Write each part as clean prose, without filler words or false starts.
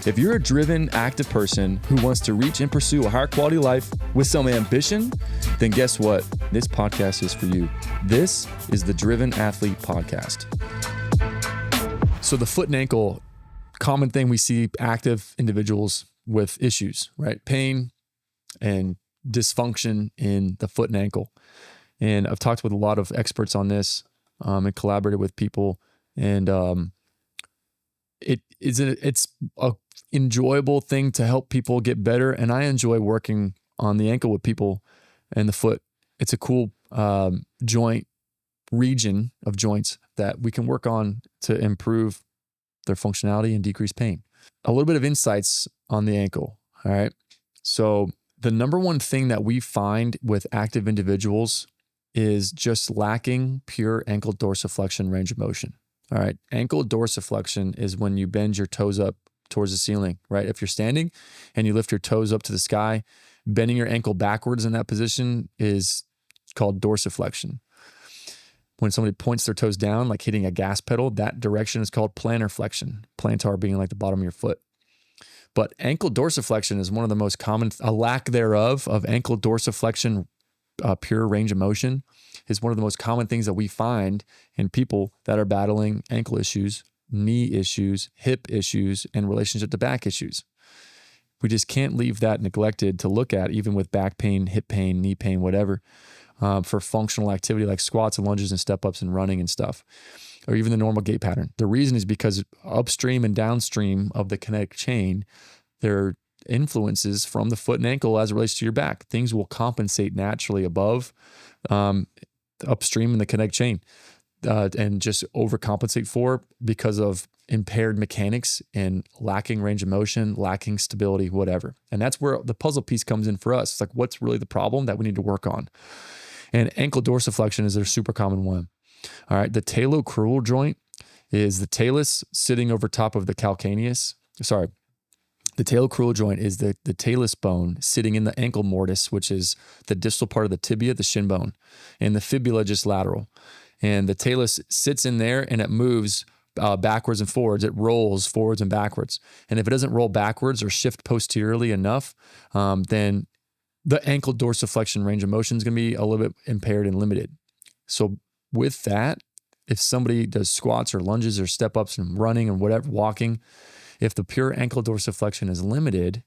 If you're a driven, active person who wants to reach and pursue a higher quality life with some ambition, then guess what? This podcast is for you. This is the Driven Athlete Podcast. So the foot and ankle, common thing we see active individuals with issues, right? Pain and dysfunction in the foot and ankle. And I've talked with a lot of experts on this and collaborated with people. And it's a enjoyable thing to help people get better. And I enjoy working on the ankle with people and the foot. It's a cool joint region of joints that we can work on to improve their functionality and decrease pain. A little bit of insights on the ankle. All right. So the number one thing that we find with active individuals is just lacking pure ankle dorsiflexion range of motion. All right. Ankle dorsiflexion is when you bend your toes up towards the ceiling, right? If you're standing and you lift your toes up to the sky, bending your ankle backwards in that position is called dorsiflexion. When somebody points their toes down, like hitting a gas pedal, that direction is called plantar flexion, plantar being like the bottom of your foot. But ankle dorsiflexion is one of the most common, a lack thereof of ankle dorsiflexion, pure range of motion is one of the most common things that we find in people that are battling ankle issues, knee issues, hip issues, and relationship to back issues. We just can't leave that neglected to look at, even with back pain, hip pain, knee pain, whatever, for functional activity like squats and lunges and step-ups and running and stuff, or even the normal gait pattern. The reason is because upstream and downstream of the kinetic chain, there are influences from the foot and ankle as it relates to your back. Things will compensate naturally above, upstream in the kinetic chain, and just overcompensate for because of impaired mechanics and lacking range of motion, lacking stability, whatever. And that's where the puzzle piece comes in for us. It's like, what's really the problem that we need to work on? And ankle dorsiflexion is a super common one. All right. The talocrural joint is the talus sitting over top of the calcaneus. Sorry. The talocrural joint is the talus bone sitting in the ankle mortise, which is the distal part of the tibia, the shin bone, and the fibula just lateral. And the talus sits in there and it moves backwards and forwards. It rolls forwards and backwards. And if it doesn't roll backwards or shift posteriorly enough, then the ankle dorsiflexion range of motion is going to be a little bit impaired and limited. So with that, if somebody does squats or lunges or step-ups and running and whatever, walking, if the pure ankle dorsiflexion is limited,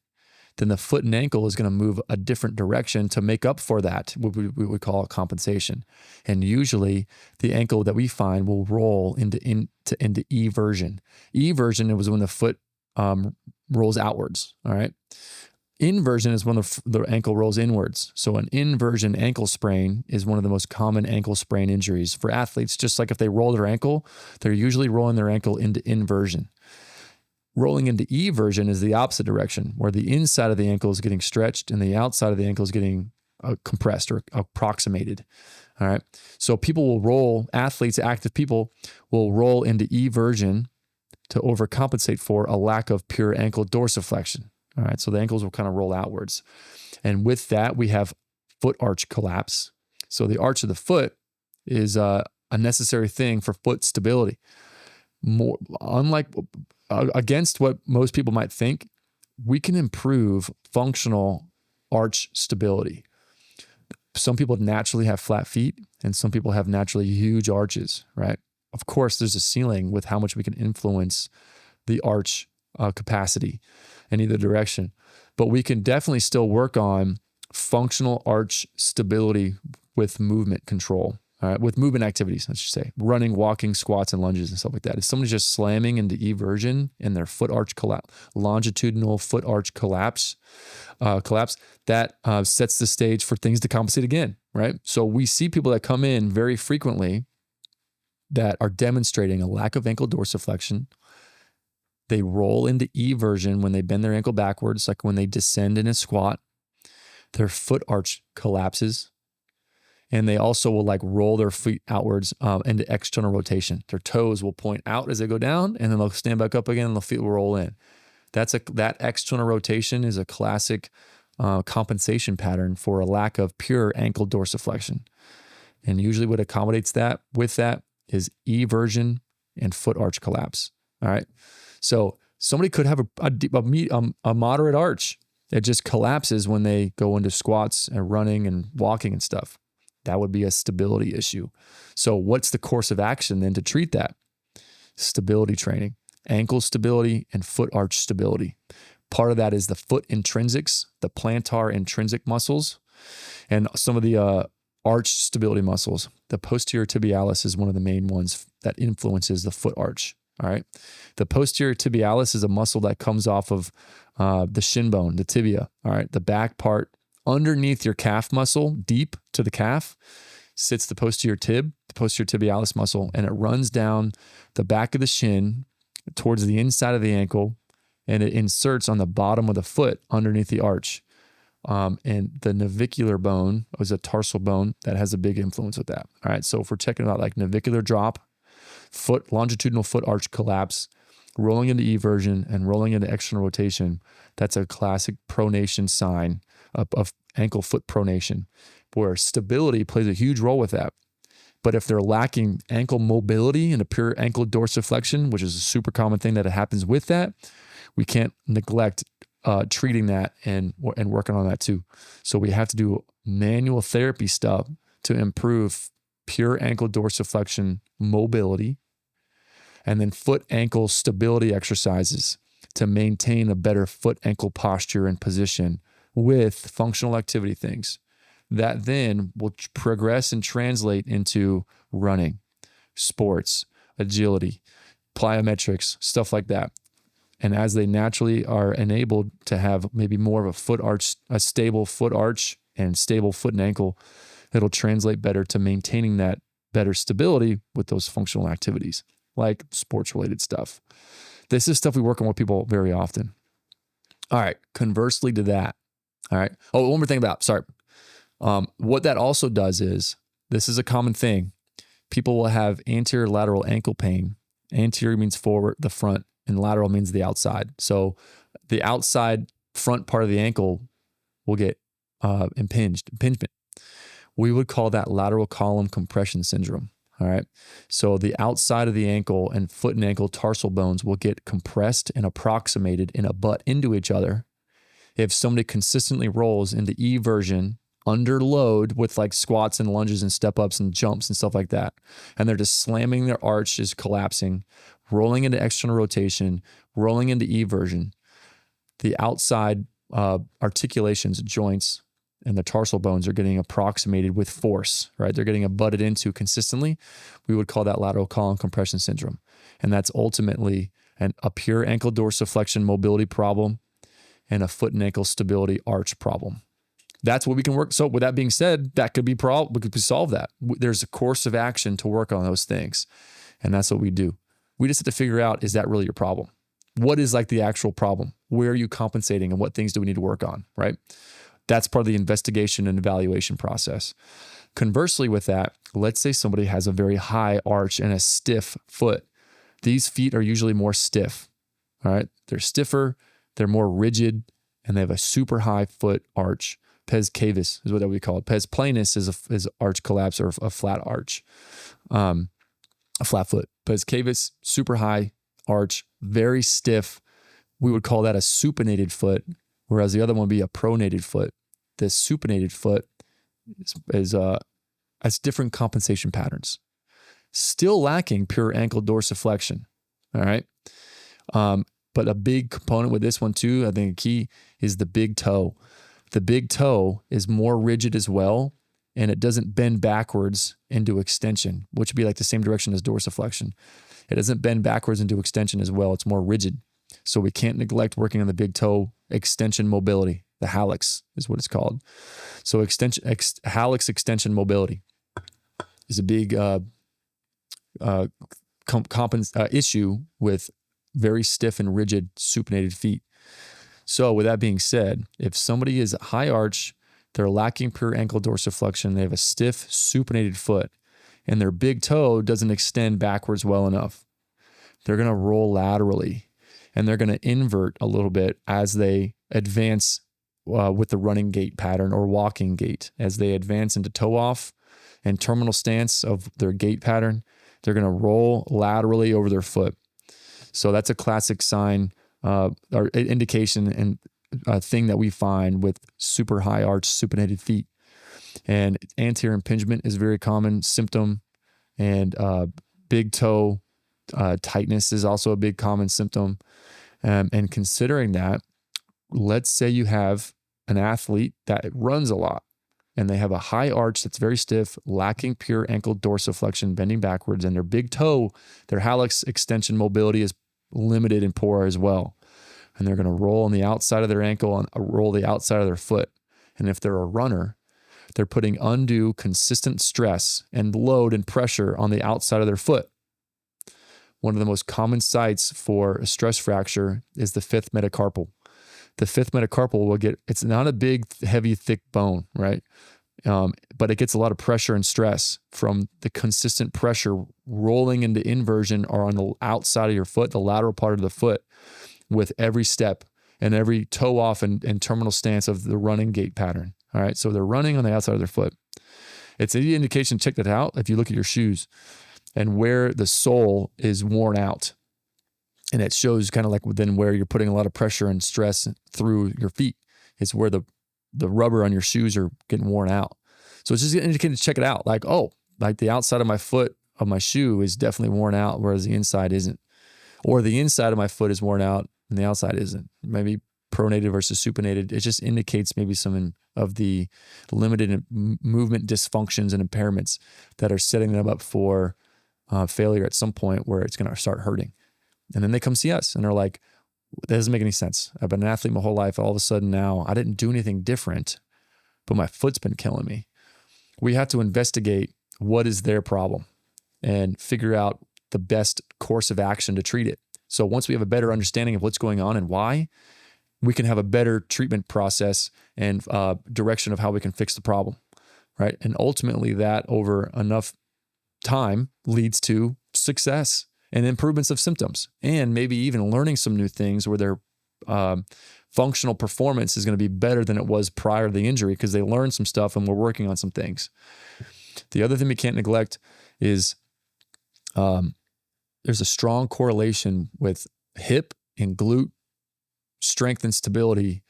then the foot and ankle is going to move a different direction to make up for that, what we would call compensation. And usually the ankle that we find will roll into eversion. Eversion was when the foot rolls outwards, all right? Inversion is when the ankle rolls inwards. So an inversion ankle sprain is one of the most common ankle sprain injuries for athletes. Just like if they roll their ankle, they're usually rolling their ankle into inversion. Rolling into eversion is the opposite direction, where the inside of the ankle is getting stretched and the outside of the ankle is getting compressed or approximated. All right. So people will roll, athletes, active people will roll into eversion to overcompensate for a lack of pure ankle dorsiflexion. All right. So the ankles will kind of roll outwards. And with that, we have foot arch collapse. So the arch of the foot is a necessary thing for foot stability. More unlike against what most people might think, we can improve functional arch stability. Some people naturally have flat feet and some people have naturally huge arches, right? Of course, there's a ceiling with how much we can influence the arch capacity in either direction, but we can definitely still work on functional arch stability with movement control. With movement activities, I should say, running, walking, squats, and lunges and stuff like that. If someone's just slamming into eversion and their foot arch collapse, longitudinal foot arch collapse, that sets the stage for things to compensate again, right? So we see people that come in very frequently that are demonstrating a lack of ankle dorsiflexion. They roll into eversion when they bend their ankle backwards, like when they descend in a squat. Their foot arch collapses. And they also will like roll their feet outwards into external rotation. Their toes will point out as they go down, and then they'll stand back up again, and the feet will roll in. That external rotation is a classic compensation pattern for a lack of pure ankle dorsiflexion. And usually what accommodates that with that is eversion and foot arch collapse. All right. So Somebody could have a moderate arch. It just collapses when they go into squats and running and walking and stuff. That would be a stability issue. So what's the course of action then to treat that? Stability training, ankle stability and foot arch stability. Part of that is the foot intrinsics, the plantar intrinsic muscles, and some of the arch stability muscles. The posterior tibialis is one of the main ones that influences the foot arch. All right. The posterior tibialis is a muscle that comes off of the shin bone, the tibia. All right. The back part underneath your calf muscle, deep to the calf, sits the posterior tibialis muscle, and it runs down the back of the shin towards the inside of the ankle, and it inserts on the bottom of the foot underneath the arch. And the navicular bone is a tarsal bone that has a big influence with that. All right. So if we're checking out like navicular drop, longitudinal foot arch collapse, rolling into eversion and rolling into external rotation, that's a classic pronation sign of ankle foot pronation, where stability plays a huge role with that. But if they're lacking ankle mobility and a pure ankle dorsiflexion, which is a super common thing that happens with that, we can't neglect treating that and working on that too. So we have to do manual therapy stuff to improve pure ankle dorsiflexion mobility, and then foot ankle stability exercises to maintain a better foot ankle posture and position with functional activity things that then will progress and translate into running, sports, agility, plyometrics, stuff like that. And as they naturally are enabled to have maybe more of a foot arch, a stable foot arch and stable foot and ankle, it'll translate better to maintaining that better stability with those functional activities, like sports-related stuff. This is stuff we work on with people very often. All right, conversely to that, all right. Oh, one more thing what that also does is, this is a common thing. People will have anterior lateral ankle pain. Anterior means forward, the front, and lateral means the outside. So the outside front part of the ankle will get impingement. We would call that lateral column compression syndrome. All right. So the outside of the ankle and foot and ankle tarsal bones will get compressed and approximated and butt into each other. If somebody consistently rolls into eversion under load with like squats and lunges and step ups and jumps and stuff like that, and they're just slamming their arch is collapsing, rolling into external rotation, rolling into eversion, the outside articulations, joints, and the tarsal bones are getting approximated with force, right? They're getting butted into consistently. We would call that lateral column compression syndrome. And that's ultimately a pure ankle dorsiflexion mobility problem and a foot and ankle stability arch problem. That's what we can work. So with that being said, that could be we could solve that. There's a course of action to work on those things. And that's what we do. We just have to figure out, is that really your problem? What is like the actual problem? Where are you compensating and what things do we need to work on, right? That's part of the investigation and evaluation process. Conversely with that, let's say somebody has a very high arch and a stiff foot. These feet are usually more stiff, all right? They're stiffer, they're more rigid, and they have a super high foot arch. Pes cavus is what we call it. Pes planus is arch collapse or a flat arch, a flat foot. Pes cavus, super high arch, very stiff. We would call that a supinated foot, whereas the other one would be a pronated foot. This supinated foot has different compensation patterns. Still lacking pure ankle dorsiflexion, all right? But a big component with this one too, I think a key, is the big toe. The big toe is more rigid as well, and it doesn't bend backwards into extension, which would be like the same direction as dorsiflexion. It doesn't bend backwards into extension as well. It's more rigid. So we can't neglect working on the big toe extension mobility. The hallux is what it's called. So hallux extension mobility is a big issue with very stiff and rigid supinated feet. So with that being said, if somebody is high arch, they're lacking pure ankle dorsiflexion, they have a stiff supinated foot, and their big toe doesn't extend backwards well enough, they're going to roll laterally, and they're going to invert a little bit as they advance with the running gait pattern or walking gait. As they advance into toe off and terminal stance of their gait pattern, they're going to roll laterally over their foot. So that's a classic sign or indication and a thing that we find with super high arch supinated feet. And anterior impingement is a very common symptom, and big toe tightness is also a big common symptom. And considering that, let's say you have an athlete that runs a lot and they have a high arch that's very stiff, lacking pure ankle dorsiflexion, bending backwards, and their big toe, their hallux extension mobility is limited and poor as well. And they're going to roll on the outside of their ankle and roll the outside of their foot. And if they're a runner, they're putting undue consistent stress and load and pressure on the outside of their foot. One of the most common sites for a stress fracture is the fifth metacarpal. The fifth metacarpal it's not a big, heavy, thick bone, right? But it gets a lot of pressure and stress from the consistent pressure rolling into inversion or on the outside of your foot, the lateral part of the foot, with every step and every toe off and terminal stance of the running gait pattern. All right. So they're running on the outside of their foot. It's an indication, check that out. If you look at your shoes and where the sole is worn out, and it shows kind of like then where you're putting a lot of pressure and stress through your feet, is where the rubber on your shoes are getting worn out. So it's just an indicator to check it out. Like, oh, like the outside of my foot of my shoe is definitely worn out, whereas the inside isn't. Or the inside of my foot is worn out and the outside isn't. Maybe pronated versus supinated. It just indicates maybe some of the limited movement dysfunctions and impairments that are setting them up for failure at some point where it's going to start hurting. And then they come see us and they're like, that doesn't make any sense. I've been an athlete my whole life. All of a sudden now I didn't do anything different, but my foot's been killing me. We have to investigate what is their problem and figure out the best course of action to treat it. So once we have a better understanding of what's going on and why, we can have a better treatment process and direction of how we can fix the problem, right? And ultimately that over enough time leads to success and improvements of symptoms, and maybe even learning some new things where their functional performance is going to be better than it was prior to the injury because they learned some stuff and we're working on some things. The other thing we can't neglect is there's a strong correlation with hip and glute strength and stability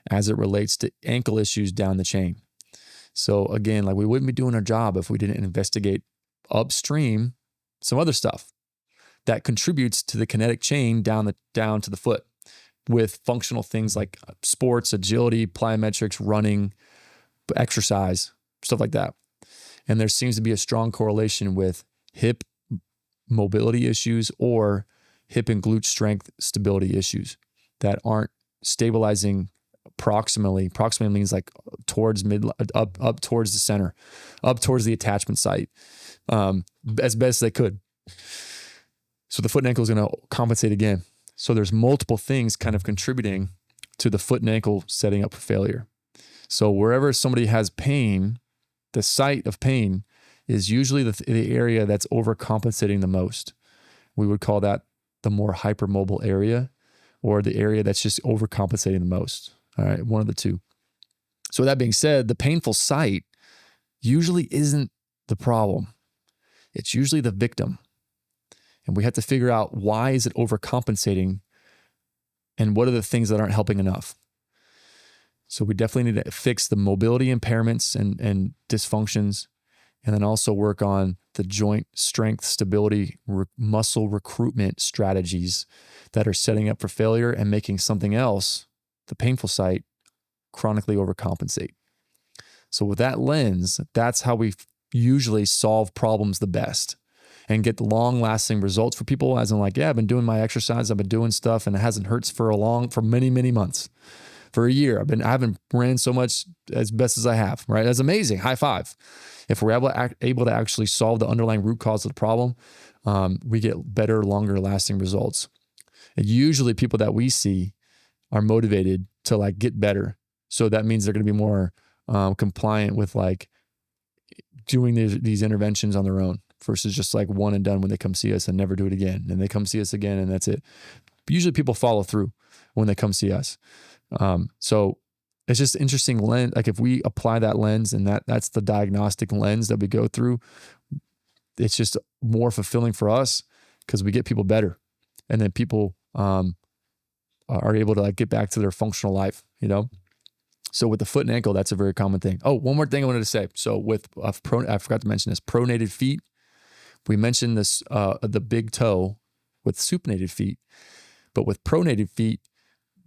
as it relates to ankle issues down the chain. So again, like we wouldn't be doing our job if we didn't investigate upstream some other stuff that contributes to the kinetic chain down to the foot with functional things like sports, agility, plyometrics, running, exercise, stuff like that. And there seems to be a strong correlation with hip mobility issues or hip and glute strength stability issues that aren't stabilizing proximally. Proximally means like towards up towards the center, up towards the attachment site, as best they could. So the foot and ankle is going to compensate again. So there's multiple things kind of contributing to the foot and ankle setting up for failure. So wherever somebody has pain, the site of pain is usually the area that's overcompensating the most. We would call that the more hypermobile area, or the area that's just overcompensating the most. All right, one of the two. So with that being said, the painful site usually isn't the problem. It's usually the victim. And we have to figure out, why is it overcompensating and what are the things that aren't helping enough? So we definitely need to fix the mobility impairments and dysfunctions, and then also work on the joint strength, stability, muscle recruitment strategies that are setting up for failure and making something else, the painful site, chronically overcompensate. So with that lens, that's how we usually solve problems the best and get long-lasting results for people, as in like, yeah, I've been doing my exercise, I've been doing stuff, and it hasn't hurt for many, many months. For a year, I haven't ran so much as best as I have, right? That's amazing. High five. If we're able to actually solve the underlying root cause of the problem, we get better, longer lasting results. And usually people that we see are motivated to like get better. So that means they're going to be more compliant with like doing these interventions on their own versus just like one and done when they come see us and never do it again. And they come see us again and that's it. But usually people follow through when they come see us. So it's just interesting lens. Like if we apply that lens and that's the diagnostic lens that we go through, it's just more fulfilling for us because we get people better, and then people, are able to like get back to their functional life, you know? So with the foot and ankle, that's a very common thing. Oh, one more thing I wanted to say. So with I forgot to mention this, pronated feet. We mentioned this, the big toe with supinated feet, but with pronated feet,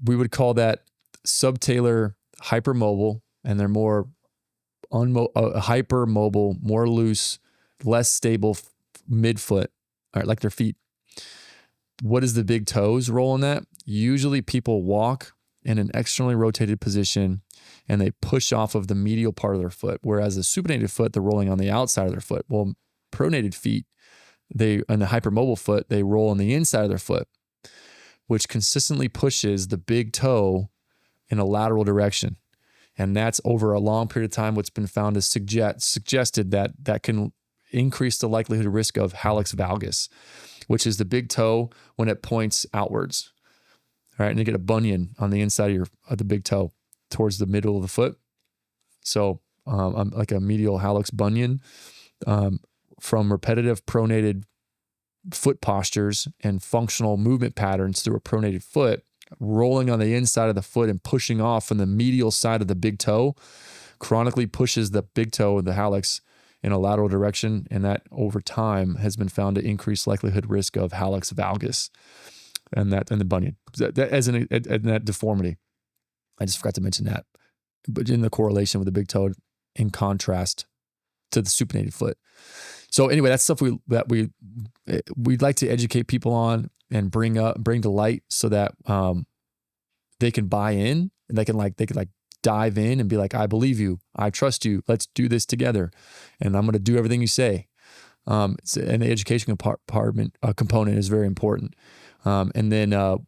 we would call that subtalar hypermobile, and they're more hypermobile, more loose, less stable midfoot, all right, like their feet. What is the big toes role in that? Usually people walk in an externally rotated position and they push off of the medial part of their foot, whereas the supinated foot, they're rolling on the outside of their foot. Well, pronated feet, on the hypermobile foot, they roll on the inside of their foot, which consistently pushes the big toe in a lateral direction. And that's over a long period of time, what's been found is suggested that can increase the likelihood of risk of hallux valgus, which is the big toe when it points outwards. All right, and you get a bunion on the inside of the big toe towards the middle of the foot. So like a medial hallux bunion from repetitive pronated foot postures and functional movement patterns through a pronated foot, rolling on the inside of the foot and pushing off from the medial side of the big toe, chronically pushes the big toe of the hallux in a lateral direction, and that over time has been found to increase likelihood risk of hallux valgus and the bunion. That deformity. I just forgot to mention that, but in the correlation with the big toe, in contrast to the supinated foot. So anyway, that's stuff we'd like to educate people on and bring to light so that they can buy in and they can dive in and be like, I believe you, I trust you, let's do this together, and I'm going to do everything you say. And the education component is very important. And then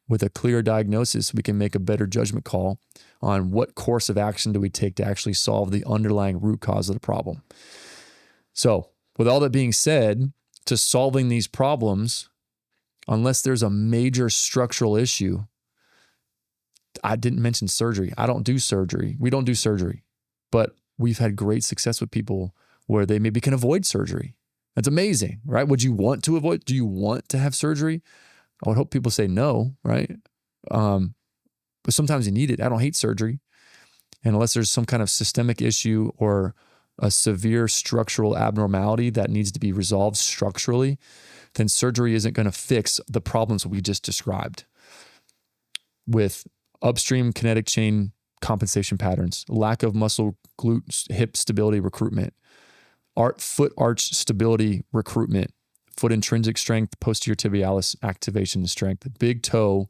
with a clear diagnosis, we can make a better judgment call on what course of action do we take to actually solve the underlying root cause of the problem. So with all that being said, to solving these problems, unless there's a major structural issue, I didn't mention surgery. I don't do surgery. We don't do surgery, but we've had great success with people where they maybe can avoid surgery. That's amazing, right? Would you want to avoid? Do you want to have surgery? I would hope people say no, right? But sometimes you need it. I don't hate surgery. And unless there's some kind of systemic issue or a severe structural abnormality that needs to be resolved structurally, then surgery isn't going to fix the problems we just described with upstream kinetic chain compensation patterns, lack of muscle glute hip stability recruitment, foot arch stability recruitment, foot intrinsic strength, posterior tibialis activation and strength, big toe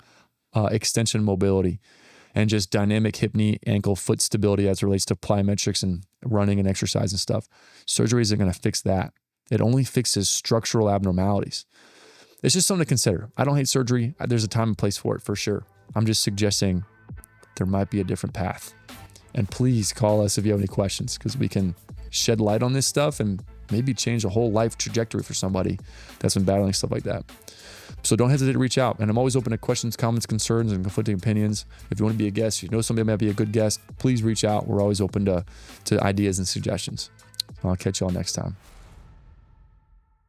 extension mobility, and just dynamic hip, knee, ankle, foot stability as it relates to plyometrics and running and exercise and stuff. Surgery isn't going to fix that. It only fixes structural abnormalities. It's just something to consider. I don't hate surgery. There's a time and place for it for sure. I'm just suggesting there might be a different path. And please call us if you have any questions, because we can shed light on this stuff and maybe change a whole life trajectory for somebody that's been battling stuff like that. So don't hesitate to reach out. And I'm always open to questions, comments, concerns, and conflicting opinions. If you want to be a guest, if you know somebody might be a good guest, please reach out. We're always open to ideas and suggestions. I'll catch y'all next time.